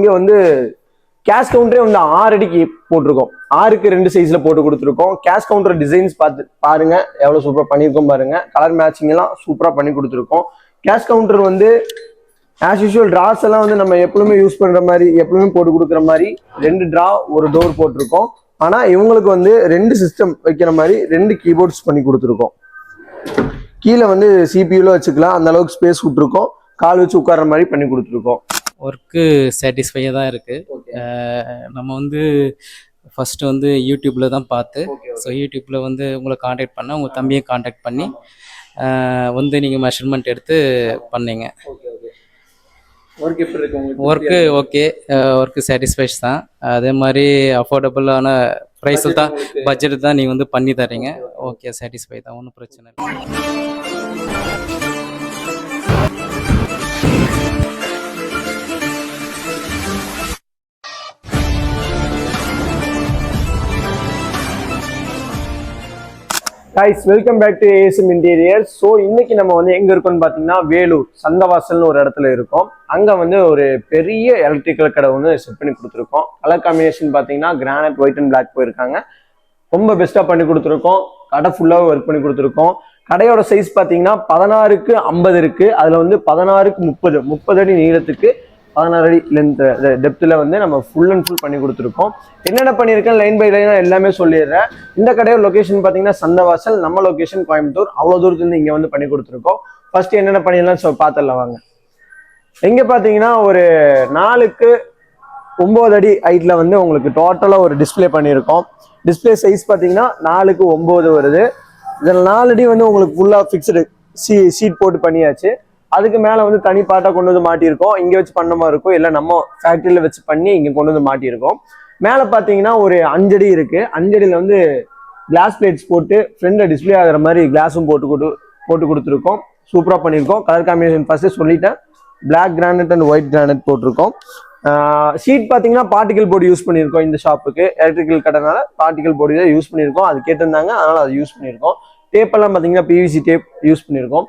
இங்கே வந்து கேஷ் கவுண்டரே வந்து 6 அடிக்கு போட்டிருக்கோம். 6க்கு 2 சைஸ்ல போட்டு கொடுத்துருக்கோம். கேஷ் கவுண்டர் டிசைன்ஸ் பார்த்து பாருங்க எவ்வளவு சூப்பரா பண்ணியிருக்கோம் பாருங்க. கலர் மேட்சிங் எல்லாம் சூப்பரா பண்ணி கொடுத்துருக்கோம். கேஷ் கவுண்டர் வந்து ஆஸ் யூஸ்வல் டிராஸ் எல்லாம் வந்து நம்ம எப்பவுமே யூஸ் பண்ற மாதிரி எப்பவுமே போட்டு கொடுக்குற மாதிரி 2 டிரா ஒரு டோர் போட்டிருக்கோம். ஆனா இவங்களுக்கு வந்து 2 சிஸ்டம் வைக்கிற மாதிரி 2 கீபோர்ட்ஸ் பண்ணி கொடுத்துருக்கோம். கீழே வந்து சிபியூல வச்சுக்கலாம், அந்த அளவுக்கு ஸ்பேஸ் விட்டுருக்கோம். கால் வச்சு உட்கார்ற மாதிரி பண்ணி கொடுத்துருக்கோம். ஒர்க்கு சாட்டிஸ்ஃபையாக தான் இருக்குது. நம்ம வந்து ஃபஸ்ட்டு வந்து யூடியூப்பில் தான் பார்த்து, ஸோ யூடியூப்பில் வந்து உங்களை காண்டாக்ட் பண்ண உங்கள் தம்பியை காண்டாக்ட் பண்ணி வந்து நீங்கள் மெஷர்மெண்ட் எடுத்து பண்ணீங்க. ஒர்க் எப்படி இருக்கு உங்களுக்கு? ஒர்க்கு ஓகே, ஒர்க்கு சாட்டிஸ்ஃபைஸ் தான். அதே மாதிரி அஃபோர்டபுளான ப்ரைஸில் தான், பட்ஜெட் தான் நீங்கள் வந்து பண்ணி தரீங்க. ஓகே, சாட்டிஸ்ஃபை தான், ஒன்றும் பிரச்சனை இல்லை. Guys, welcome back to ASM Interiors. So இன்னைக்கு நம்ம வந்து எங்க இருக்கோம்னு பார்த்தீங்கன்னா வேலூர் சந்தவாசல்னு ஒரு இடத்துல இருக்கோம். அங்க வந்து ஒரு பெரிய எலக்ட்ரிக்கல் கடை வந்து செட் பண்ணி கொடுத்துருக்கோம். கலர் காம்பினேஷன் பார்த்தீங்கன்னா கிரானைட் ஒயிட் அண்ட் பிளாக் போயிருக்காங்க. ரொம்ப பெஸ்ட்டாக பண்ணி கொடுத்துருக்கோம். கடை ஃபுல்லாக ஒர்க் பண்ணி கொடுத்துருக்கோம். கடையோட சைஸ் பார்த்தீங்கன்னா 16க்கு 50 இருக்கு. அதுல வந்து 16க்கு 30 அடி நீளத்துக்கு 16 அடி லென்த் டெப்த்தில் வந்து நம்ம ஃபுல் அண்ட் ஃபுல் பண்ணி கொடுத்துருக்கோம். என்னென்ன பண்ணியிருக்கேன் லைன் பை லைனாக எல்லாமே சொல்லிடுறேன். இந்த கடையோட லொக்கேஷன் பார்த்தீங்கன்னா சந்தவாசல், நம்ம லொக்கேஷன் கோயம்புத்தூர். அவ்வளோ தூரத்துலேருந்து இங்கே வந்து பண்ணி கொடுத்துருக்கோம். ஃபர்ஸ்ட் என்னென்ன பண்ணிடலாம் பார்த்துடலாம் வாங்க. இங்கே பார்த்தீங்கன்னா ஒரு 4க்கு 9 அடி ஹைட்டில் வந்து உங்களுக்கு டோட்டலாக ஒரு டிஸ்பிளே பண்ணியிருக்கோம். டிஸ்பிளே சைஸ் பார்த்தீங்கன்னா 4க்கு 9 வருது. இதில் 4 அடி வந்து உங்களுக்கு ஃபுல்லாக ஃபிக்ஸ்டு சீட் போட்டு பண்ணியாச்சு. அதுக்கு மேலே வந்து தனி பாட்டாக கொண்டு வந்து மாட்டியிருக்கோம். இங்கே வச்சு பண்ண மாதிரி இருக்கும், இல்லை நம்ம ஃபேக்ட்ரியில் வச்சு பண்ணி இங்கே கொண்டு வந்து மாட்டியிருக்கோம். மேலே பார்த்தீங்கன்னா ஒரு 5 அடி இருக்குது. 5 அடியில் வந்து கிளாஸ் பிளேட்ஸ் போட்டு ஃப்ரண்டில் டிஸ்பிளே ஆகிற மாதிரி கிளாஸும் போட்டு கொடுத்துருக்கோம். சூப்பராக பண்ணியிருக்கோம். கலர் காம்பினேஷன் ஃபர்ஸ்ட்டு சொல்லிட்டேன், black granite and white granite போட்டிருக்கோம். ஷீட் பார்த்தீங்கன்னா பார்ட்டிகல் போர்டு யூஸ் பண்ணியிருக்கோம். இந்த ஷாப்புக்கு எலக்ட்ரிக்கல் கடைனால பார்ட்டிகல் போர்டு தான் யூஸ் பண்ணியிருக்கோம். அது கேட்டிருந்தாங்க, அதனால் அதை யூஸ் பண்ணியிருக்கோம். டேப்பெல்லாம் பார்த்தீங்கன்னா பிவிசி டேப் யூஸ் பண்ணியிருக்கோம்.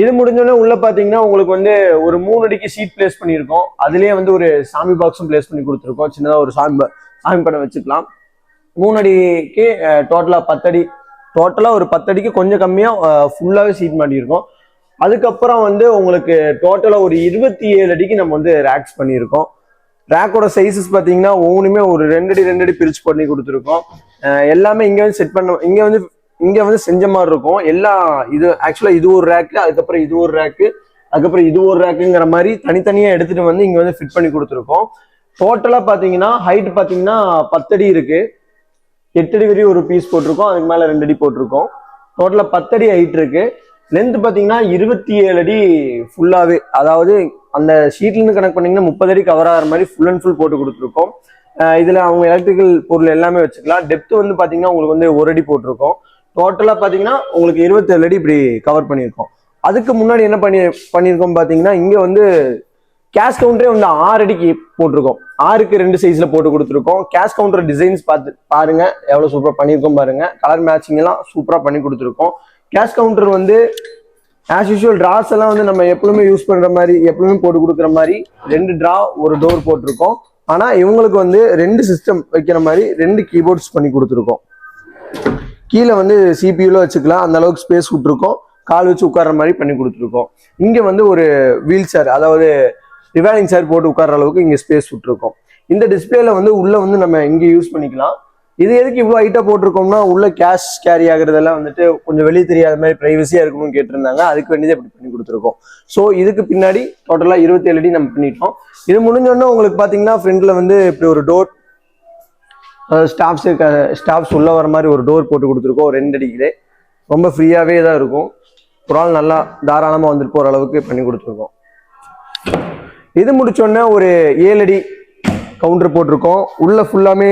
இது முடிஞ்சோடனே உள்ள பாத்தீங்கன்னா உங்களுக்கு வந்து ஒரு 3 அடிக்கு சீட் பிளேஸ் பண்ணியிருக்கோம். அதுலயே வந்து ஒரு சாமி பாக்ஸும் பிளேஸ் பண்ணி கொடுத்துருக்கோம். சின்னதா ஒரு சாமி படம் வச்சுக்கலாம். 3 அடிக்கு டோட்டலா 10 அடி, டோட்டலா ஒரு 10 அடிக்கு கொஞ்சம் கம்மியா ஃபுல்லாவே சீட் மாட்டியிருக்கோம். அதுக்கப்புறம் வந்து உங்களுக்கு டோட்டலா ஒரு 27 அடிக்கு நம்ம வந்து ரேக்ஸ் பண்ணியிருக்கோம். ரேக்கோட சைஸஸ் பாத்தீங்கன்னா ஒவ்வொன்றுமே ஒரு 2 அடி பிரிச்சு பண்ணி கொடுத்துருக்கோம். எல்லாமே இங்க வந்து செட் பண்ண இங்க வந்து செஞ்ச மாதிரி இருக்கும். எல்லாம் இது ஆக்சுவலா இது ஒரு ரேக்கு, அதுக்கப்புறம் இது ஒரு ரேக்கு, அதுக்கப்புறம் இது ஒரு ரேக்குங்கிற மாதிரி தனித்தனியா எடுத்துட்டு வந்து இங்க வந்து ஃபிட் பண்ணி கொடுத்துருக்கோம். டோட்டலா பாத்தீங்கன்னா ஹைட் பாத்தீங்கன்னா 10 அடி இருக்கு. 8 அடி வரையும் ஒரு பீஸ் போட்டிருக்கோம். அதுக்கு மேல 2 அடி போட்டிருக்கோம். டோட்டலா 10 அடி ஹைட் இருக்கு. லென்த் பாத்தீங்கன்னா 27 அடி ஃபுல்லாவே, அதாவது அந்த ஷீட்ல இருந்து கனெக்ட் பண்ணீங்கன்னா 30 அடி கவர் ஆகிற மாதிரி ஃபுல் அண்ட் ஃபுல் போட்டு கொடுத்துருக்கோம். இதுல அவங்க எலக்ட்ரிக்கல் பொருள் எல்லாமே வச்சுக்கலாம். டெப்த் வந்து பாத்தீங்கன்னா உங்களுக்கு வந்து 1 அடி போட்டிருக்கோம். டோட்டலா பாத்தீங்கன்னா உங்களுக்கு 27 அடி இப்படி கவர் பண்ணியிருக்கோம். அதுக்கு முன்னாடி என்ன பண்ணியிருக்கோம் பாத்தீங்கன்னா இங்க வந்து கேஷ் கவுண்டரே வந்து 6 அடிக்கு போட்டிருக்கோம். 6க்கு 2 சைஸ்ல போட்டு கொடுத்துருக்கோம். கேஷ் கவுண்டர் டிசைன்ஸ் பார்த்து பாருங்க எவ்வளவு சூப்பரா பண்ணியிருக்கோம் பாருங்க. கலர் மேட்சிங் எல்லாம் சூப்பரா பண்ணி கொடுத்துருக்கோம். கேஷ் கவுண்டர் வந்து ஆஸ் யூஸ்வல் டிராஸ் எல்லாம் வந்து நம்ம எப்பவுமே யூஸ் பண்ற மாதிரி எப்பவுமே போட்டு கொடுக்குற மாதிரி 2 டிரா ஒரு டோர் போட்டிருக்கோம். ஆனா இவங்களுக்கு வந்து 2 சிஸ்டம் வைக்கிற மாதிரி 2 கீபோர்ட்ஸ் பண்ணி கொடுத்துருக்கோம். கீழே வந்து சிபியூல வச்சுக்கலாம், அந்த அளவுக்கு ஸ்பேஸ் விட்டுருக்கோம். கால் வச்சு உட்கார்ற மாதிரி பண்ணி கொடுத்துருக்கோம். இங்க வந்து ஒரு வீல் சேர், அதாவது ரிவாலிங் சேர் போட்டு உட்கார்ற அளவுக்கு இங்க ஸ்பேஸ் விட்டுருக்கோம். இந்த டிஸ்பிளேல வந்து உள்ள வந்து நம்ம இங்க யூஸ் பண்ணிக்கலாம். இது எதுக்கு இவ்வளவு ஹைட்டா போட்டிருக்கோம்னா உள்ள கேஷ் கேரி ஆகுறதெல்லாம் வந்துட்டு கொஞ்சம் வெளியே தெரியாத மாதிரி பிரைவசியா இருக்கணும்னு கேட்டிருந்தாங்க. அதுக்கு வேண்டியது இப்படி பண்ணி கொடுத்துருக்கோம். ஸோ இதுக்கு பின்னாடி டோட்டலா 27 அடி நம்ம பண்ணிட்டோம். இது முடிஞ்சோன்னா உங்களுக்கு பாத்தீங்கன்னா ஃப்ரண்ட்ல வந்து இப்படி ஒரு டோர், ஸ்டாஃப்ஸ் உள்ள வர மாதிரி ஒரு டோர் போட்டு கொடுத்துருக்கோம். 2 அடிக்குது ரொம்ப ஃப்ரீயாவே தான் இருக்கும். ஒரு ஆள் நல்லா தாராளமா வந்துட்டு போற அளவுக்கு பண்ணி கொடுத்துருக்கோம். இது முடிச்சோடனே ஒரு 7 அடி கவுண்டர் போட்டிருக்கோம். உள்ள ஃபுல்லாமே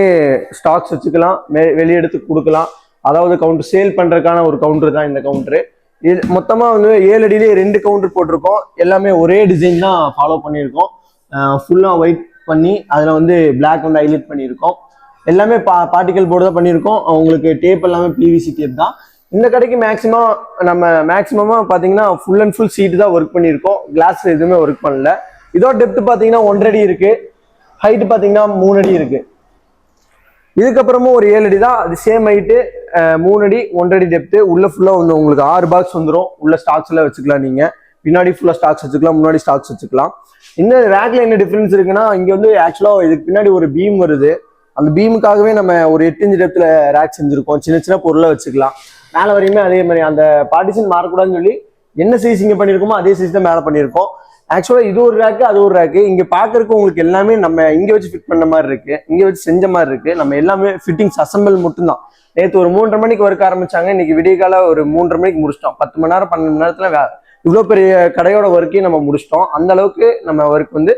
ஸ்டாக்ஸ் வச்சுக்கலாம், வெளியே எடுத்து கொடுக்கலாம். அதாவது கவுண்டர் சேல் பண்றதுக்கான ஒரு கவுண்டர் தான் இந்த கவுண்டரு. இது மொத்தமா வந்து 7 அடியிலே 2 கவுண்டர் போட்டிருக்கோம். எல்லாமே ஒரே டிசைன் தான் ஃபாலோ பண்ணியிருக்கோம். ஃபுல்லா ஒயிட் பண்ணி அதுல வந்து பிளாக் வந்து ஹைலைட் பண்ணியிருக்கோம். எல்லாமே பார்ட்டிகல் போர்டு தான் பண்ணியிருக்கோம். உங்களுக்கு டேப் எல்லாமே பிவிசி டேப் தான். இந்த கடைக்கு மேக்ஸிமமா பாத்தீங்கன்னா ஃபுல் அண்ட் ஃபுல் சீட்டு தான் ஒர்க் பண்ணியிருக்கோம். கிளாஸ் எதுவுமே ஒர்க் பண்ணல. இதோட டெப்த் பாத்தீங்கன்னா 1.5 அடி இருக்கு. ஹைட் பார்த்தீங்கன்னா 3 அடி இருக்கு. இதுக்கப்புறமும் ஒரு 7 அடி தான், அது சேம் ஹைட்டு, 3 அடி 1.5 அடி டெப்த்து. உள்ள ஃபுல்லா வந்து உங்களுக்கு 6 பாக்ஸ் வந்துடும். உள்ள ஸ்டாக்ஸ் எல்லாம் வச்சுக்கலாம். நீங்க பின்னாடி ஃபுல்லா ஸ்டாக்ஸ் வச்சுக்கலாம், முன்னாடி ஸ்டாக்ஸ் வச்சுக்கலாம். இந்த ரேக்ல என்ன டிஃபரன்ஸ் இருக்குன்னா, இங்க வந்து ஆக்சுவலா இதுக்கு பின்னாடி ஒரு பீம் வருது. அந்த பீமுக்காகவே நம்ம ஒரு 8 இன்ச் டெப்த்ல ரேக் செஞ்சிருக்கோம். சின்ன சின்ன பொருளை வச்சுக்கலாம். மேலே வரையுமே அதே மாதிரி அந்த பார்ட்டிஷன் மாறக்கூடாதுன்னு சொல்லி என்ன சைஸ் இங்க பண்ணிருக்கோமோ அதே சைஸ் தான் மேலே பண்ணியிருக்கோம். ஆக்சுவலா இது ஒரு ரேக்கு, அது ஒரு ரேக்கு. இங்க பாக்குறதுக்கு உங்களுக்கு எல்லாமே நம்ம இங்க வச்சு ஃபிட் பண்ண மாதிரி இருக்கு, இங்க வச்சு செஞ்ச மாதிரி இருக்கு. நம்ம எல்லாமே ஃபிட்டிங்ஸ் அசம்பிள் மட்டும் தான். நேற்று ஒரு 3:30 மணிக்கு ஒர்க் ஆரம்பிச்சாங்க, இன்னைக்கு விடிய கால ஒரு 3:30 மணிக்கு முடிச்சிட்டோம். 10 மணி நேரம் 12 மணி நேரத்துல இவ்வளோ பெரிய கடையோட ஒர்க்கையும் நம்ம முடிச்சிட்டோம். அந்த அளவுக்கு நம்ம ஒர்க் வந்து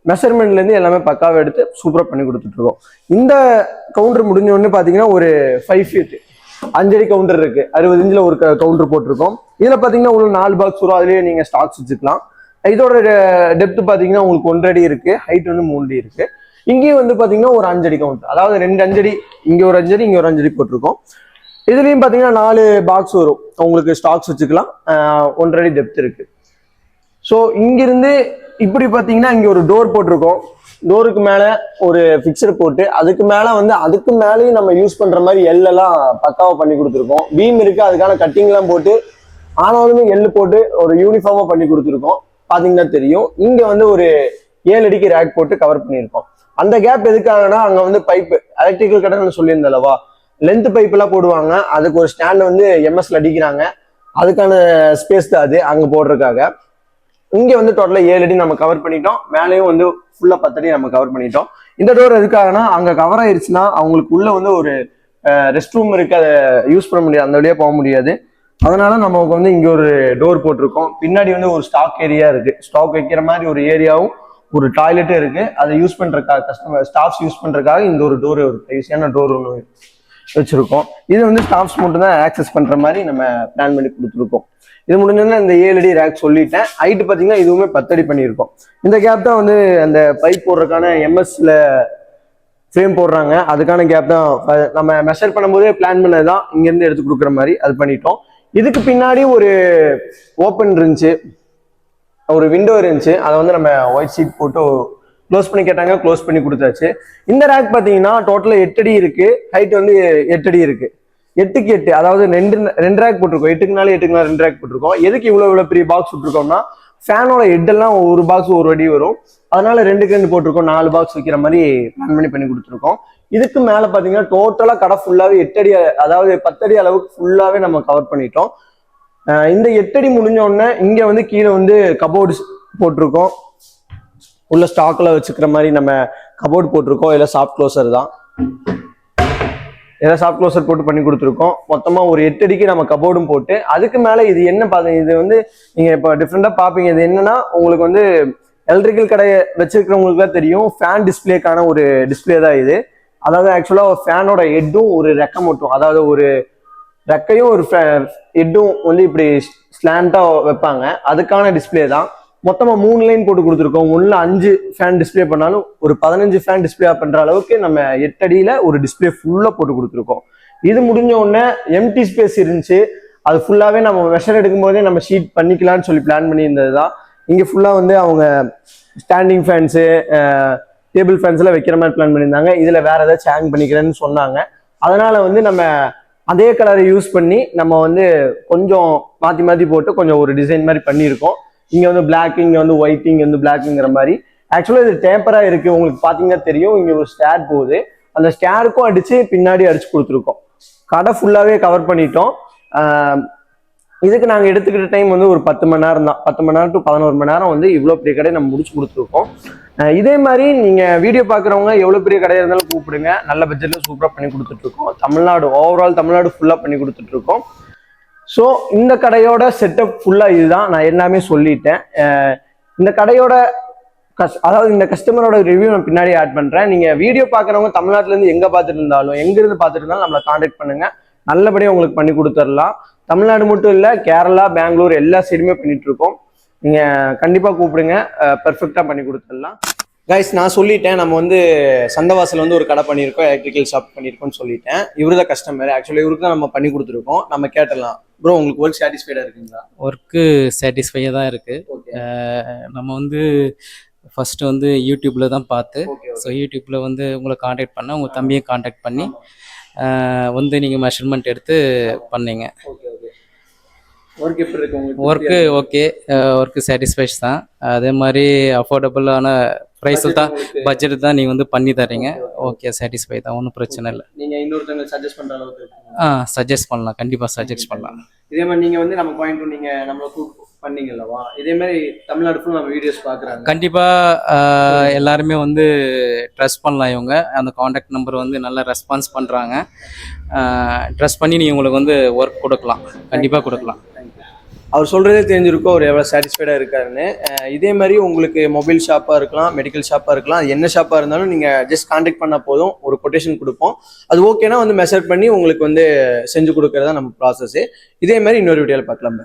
மெஷர்மெண்ட்ல இருந்து எல்லாமே பக்காவை எடுத்து சூப்பரா பண்ணி கொடுத்துட்டு இருக்கோம். இந்த கவுண்டர் முடிஞ்ச உடனே பாத்தீங்கன்னா ஒரு 5 ஃபீட் 5 அடி கவுண்டர் இருக்கு. 60 இன்ச்ல ஒரு கவுண்டர் போட்டிருக்கோம். இதுல பாத்தீங்கன்னா உங்களுக்கு 4 பாக்ஸ் வரும். அதுலயே நீங்க ஸ்டாக்ஸ் வச்சுக்கலாம். இதோட டெப்த் பாத்தீங்கன்னா உங்களுக்கு 1.5 அடி இருக்கு, ஹைட் வந்து 3 அடி இருக்கு. இங்கேயும் வந்து பாத்தீங்கன்னா ஒரு 5 அடி கவுண்டர், அதாவது 2 5 அடி, இங்க ஒரு 5 அடி, இங்க ஒரு 5 அடி போட்டிருக்கோம். இதுலயும் பாத்தீங்கன்னா 4 பாக்ஸ் வரும், உங்களுக்கு ஸ்டாக்ஸ் வச்சுக்கலாம். 1.5 அடி டெப்த் இருக்கு. ஸோ இங்கிருந்து இப்படி பாத்தீங்கன்னா இங்க ஒரு டோர் போட்டிருக்கோம். டோருக்கு மேல ஒரு பிக்சர் போட்டு அதுக்கு மேல வந்து அதுக்கு மேலேயும் நம்ம யூஸ் பண்ற மாதிரி எல்லாம் பக்காவா பண்ணி கொடுத்துருக்கோம். பீம் இருக்கு, அதுக்கான கட்டிங் எல்லாம் போட்டு ஆனாலுமே எள்ளு போட்டு ஒரு யூனிஃபார்மா பண்ணி கொடுத்துருக்கோம். பாத்தீங்கன்னா தெரியும். இங்க வந்து ஒரு 7 அடிக்கு ரேக் போட்டு கவர் பண்ணியிருக்கோம். அந்த கேப் எதுக்காகனா, அங்க வந்து பைப்பு எலக்ட்ரிக்கல் கடைன்னு சொல்லியிருந்தல்லவா, லென்த் பைப் எல்லாம் போடுவாங்க. அதுக்கு ஒரு ஸ்டாண்ட் வந்து எம்எஸ்ல அடிக்கிறாங்க. அதுக்கான ஸ்பேஸ் தான் அது அங்க போடுறதுக்காக. இங்க வந்து டோட்டலா 7 அடி நம்ம கவர் பண்ணிட்டோம். மேலேயும் வந்து ஃபுல்லா 10 அடி நம்ம கவர் பண்ணிட்டோம். இந்த டோர் எதுக்காகனா, அங்க கவர் ஆயிடுச்சுன்னா அவங்களுக்கு உள்ள வந்து ஒரு ரெஸ்ட் ரூம் இருக்கு, அதை யூஸ் பண்ண முடியாது, அந்த வழியா போக முடியாது. அதனால நமக்கு வந்து இங்க ஒரு டோர் போட்டிருக்கோம். பின்னாடி வந்து ஒரு ஸ்டாக் ஏரியா இருக்கு, ஸ்டாக் வைக்கிற மாதிரி ஒரு ஏரியாவும் ஒரு டாய்லெட்டும் இருக்கு. அதை யூஸ் பண்றதுக்காக கஸ்டமர் ஸ்டாஃப்ஸ் யூஸ் பண்றதுக்காக இந்த ஒரு டோர், ஒரு ப்ரைஸியான டோர் ஒன்று வச்சிருக்கோம். இது வந்து ஸ்டாஃப்ஸ் மட்டும் தான் ஆக்சஸ் பண்ற மாதிரி நம்ம பிளான் பண்ணி கொடுத்துருக்கோம். இது முடிஞ்சதுன்னா இந்த 7 அடி ரேக் சொல்லிட்டேன். ஹைட் பார்த்தீங்கன்னா இதுவுமே 10 அடி பண்ணியிருக்கோம். இந்த கேப் தான் வந்து அந்த பைப் போடுறதுக்கான எம்எஸ்ல ஃப்ரேம் போடுறாங்க, அதுக்கான கேப் தான் நம்ம மெஷர் பண்ணும்போதே பிளான் பண்ணதுதான். இங்கேருந்து எடுத்து கொடுக்குற மாதிரி அது பண்ணிட்டோம். இதுக்கு பின்னாடி ஒரு ஓப்பன் இருந்துச்சு, ஒரு விண்டோ இருந்துச்சு. அதை வந்து நம்ம ஒயிட் ஷீட் போட்டு க்ளோஸ் பண்ணி கேட்டாங்க, க்ளோஸ் பண்ணி கொடுத்தாச்சு. இந்த ரேக் பார்த்தீங்கன்னா டோட்டலாக 8 அடி இருக்கு, ஹைட் வந்து 8 அடி இருக்கு. 8க்கு 8, அதாவது ரெண்டு ரேக் போட்டிருக்கோம். 8க்கு 4 8க்கு 4 2 ரேக் போட்டிருக்கோம். எதுக்கு இவ்வளவு பெரிய பாக்ஸ் விட்டுருக்கோம்னா, ஃபேனோட ஹெட் எல்லாம் ஒரு பாக்ஸ் ஒரு அடி வரும். அதனால 2க்கு 2 போட்டிருக்கோம். 4 பாக்ஸ் வைக்கிற மாதிரி பிளான் பண்ணி கொடுத்துருக்கோம். இதுக்கு மேல பாத்தீங்கன்னா டோட்டலா கடை ஃபுல்லாவே 8 அடி, அதாவது 10 அடி அளவுக்கு ஃபுல்லாவே நம்ம கவர் பண்ணிட்டோம். இந்த 8 அடி முடிஞ்ச உடனே இங்க வந்து கீழே வந்து கபோர்டு போட்டிருக்கோம். உள்ள ஸ்டாக்ல வச்சுக்கிற மாதிரி நம்ம கபோர்டு போட்டிருக்கோம். இல்லை சாஃப்ட் க்ளோசர் தான், ஏதாவது சாஃப்ட் க்ளோசர் போட்டு பண்ணி கொடுத்துருக்கோம். மொத்தமா ஒரு 8 அடிக்கு நம்ம கபோர்டும் போட்டு, அதுக்கு மேல இது என்ன பாத்தீங்க, இது வந்து நீங்க இப்போ டிஃப்ரெண்டா பாப்பீங்க. இது என்னன்னா, உங்களுக்கு வந்து எலக்ட்ரிக்கல் கடையை வச்சிருக்கிறவங்களுக்கு தான் தெரியும், ஃபேன் டிஸ்பிளேக்கான ஒரு டிஸ்பிளே தான் இது. அதாவது ஆக்சுவலா ஃபேனோட ஹெட்டும் ஒரு ரெக்கை மட்டும், அதாவது ஒரு ரெக்கையும் ஒரு ஹெட்டும் வந்து இப்படி ஸ்லாண்டா வைப்பாங்க, அதுக்கான டிஸ்பிளே தான். மொத்தமா 3 லைன் போட்டு கொடுத்துருக்கோம். உள்ள 5 ஃபேன் டிஸ்பிளே பண்ணாலும் ஒரு 15 ஃபேன் டிஸ்பிளே பண்ற அளவுக்கு நம்ம 8 அடியில ஒரு டிஸ்பிளே ஃபுல்லா போட்டு கொடுத்துருக்கோம். இது முடிஞ்ச உடனே எம்டி ஸ்பேஸ் இருந்துச்சு, அது ஃபுல்லாவே நம்ம மெஷர் எடுக்கும் போதே நம்ம ஷீட் பண்ணிக்கலாம்னு சொல்லி பிளான் பண்ணியிருந்தது தான். இங்க ஃபுல்லா வந்து அவங்க ஸ்டாண்டிங் ஃபேன்ஸு, டேபிள் ஃபேன்ஸ் எல்லாம் வைக்கிற மாதிரி பிளான் பண்ணியிருந்தாங்க. இதுல வேற ஏதாச்சும் ஹேங் பண்ணிக்கிறேன்னு சொன்னாங்க. அதனால வந்து நம்ம அதே கலரை யூஸ் பண்ணி நம்ம வந்து கொஞ்சம் மாத்தி மாத்தி போட்டு கொஞ்சம் ஒரு டிசைன் மாதிரி பண்ணியிருக்கோம். இங்க வந்து பிளாக், இங்க வந்து ஒயிட், இங்க வந்து பிளாக்ங்கிற மாதிரி. ஆக்சுவலா இது டேப்பரா இருக்கு, உங்களுக்கு பாத்தீங்கன்னா தெரியும். இங்க ஒரு ஸ்டேர் போகுது, அந்த ஸ்டேருக்கும் அடிச்சு பின்னாடி அடிச்சு கொடுத்துருக்கோம். கடை ஃபுல்லாவே கவர் பண்ணிட்டோம். இதுக்கு நாங்கள் எடுத்துக்கிட்ட டைம் வந்து ஒரு 10 மணி நேரம் தான். 10 மணி நேரம் டு 11 மணி நேரம் வந்து இவ்வளோ பெரிய கடை நம்ம முடிச்சு கொடுத்துருக்கோம். இதே மாதிரி நீங்கள் வீடியோ பார்க்குறவங்க எவ்வளோ பெரிய கடையாக இருந்தாலும் கூப்பிடுங்க, நல்ல பட்ஜெட்டில் சூப்பராக பண்ணி கொடுத்துட்ருக்கோம். தமிழ்நாடு ஓவரால் தமிழ்நாடு ஃபுல்லாக பண்ணி கொடுத்துட்ருக்கோம். ஸோ இந்த கடையோட செட்டப் ஃபுல்லாக இதுதான், நான் எல்லாமே சொல்லிட்டேன். இந்த கடையோட அதாவது இந்த கஸ்டமரோட ரிவ்யூ நான் பின்னாடி ஆட் பண்ணுறேன். நீங்கள் வீடியோ பார்க்குறவங்க தமிழ்நாட்டிலேருந்து எங்கே பார்த்துட்டு இருந்தாலும், எங்கேருந்து பார்த்துட்டு இருந்தாலும் நம்மளை காண்டாக்ட் பண்ணுங்கள், நல்லபடியாக உங்களுக்கு பண்ணி கொடுத்துடலாம். தமிழ்நாடு மட்டும் இல்லை, கேரளா, பெங்களூர் எல்லா சைடுமே பண்ணிட்டு இருக்கோம். நீங்கள் கண்டிப்பாக கூப்பிடுங்க, பெர்ஃபெக்டாக பண்ணி கொடுத்துடலாம். கைஸ், நான் சொல்லிட்டேன், நம்ம வந்து சந்தவாசல் வந்து ஒரு கடை பண்ணியிருக்கோம், எலக்ட்ரிக்கல் ஷாப் பண்ணியிருக்கோம்னு சொல்லிட்டேன். இவரு தான் கஸ்டமர். ஆக்சுவலி இவருக்கு தான் நம்ம பண்ணி கொடுத்துருக்கோம். நம்ம கேட்டலாம், ப்ரோ உங்களுக்கு ஒர்க் சாட்டிஸ்ஃபைடாக இருக்குங்களா? ஒர்க்கு சாட்டிஸ்ஃபையாக தான் இருக்குது. நம்ம வந்து ஃபஸ்ட்டு வந்து யூடியூப்பில் தான் பார்த்து ஓகே ஸோ யூடியூப்பில் வந்து உங்களை காண்டாக்ட் பண்ண உங்கள் தம்பியை காண்டாக்ட் பண்ணி வந்து நீங்கள் மெஷர்மெண்ட் எடுத்து பண்ணீங்க. Okay okay. ஒர்க் எப்படி இருக்கு உங்களுக்கு? ஒர்க்கு ஓகே, ஒர்க்கு சாட்டிஸ்ஃபைஸ் தான். அதே மாதிரி அஃபோர்டபுளான ப்ரைஸில் தான், பட்ஜெட் தான் நீங்கள் வந்து பண்ணி தரீங்க. ஓகே, சாட்டிஸ்ஃபை தான், ஒன்றும் பிரச்சனை இல்லை. நீங்க இன்னொருத்தவங்க சஜஸ்ட் பண்ற அளவுக்கு இருக்குங்களா? சஜஸ்ட் பண்ணலாம், கண்டிப்பாக சஜஸ்ட் பண்ணலாம். இதே மாதிரி நீங்க வந்து நம்ம கோயம்புத்தூர் நீங்க நம்மள பண்ணீங்கல்லவா, இதே மாதிரி தமிழ்நாடு ஃபுல்லா நம்ம வீடியோஸ் பாக்குறாங்க. கண்டிப்பாக எல்லாருமே வந்து ட்ரஸ்ட் பண்ணலாம். இவங்க அந்த காண்டாக்ட் நம்பர் வந்து நல்லா ரெஸ்பான்ஸ் பண்ணுறாங்க. ட்ரஸ்ட் பண்ணி நீங்கள் உங்களுக்கு வந்து ஒர்க் கொடுக்கலாம், கண்டிப்பாக கொடுக்கலாம். அவர் சொல்கிறதே தெரிஞ்சிருக்கோம் அவர் எவ்வளோ சாட்டிஸ்ஃபைடாக இருக்காருன்னு. இதே மாதிரி உங்களுக்கு மொபைல் ஷாப்பாக இருக்கலாம், மெடிக்கல் ஷாப்பாக இருக்கலாம், என்ன ஷாப்பாக இருந்தாலும் நீங்கள் ஜஸ்ட் காண்டாக்ட் பண்ணால் போதும், ஒரு கொட்டேஷன் கொடுப்போம். அது ஓகேனா வந்து மெஷர் பண்ணி உங்களுக்கு வந்து செஞ்சு கொடுக்கறதா நம்ம ப்ராசஸ்ஸு. இதே மாதிரி இன்னொரு வீடியோவில் பார்க்கலாம்.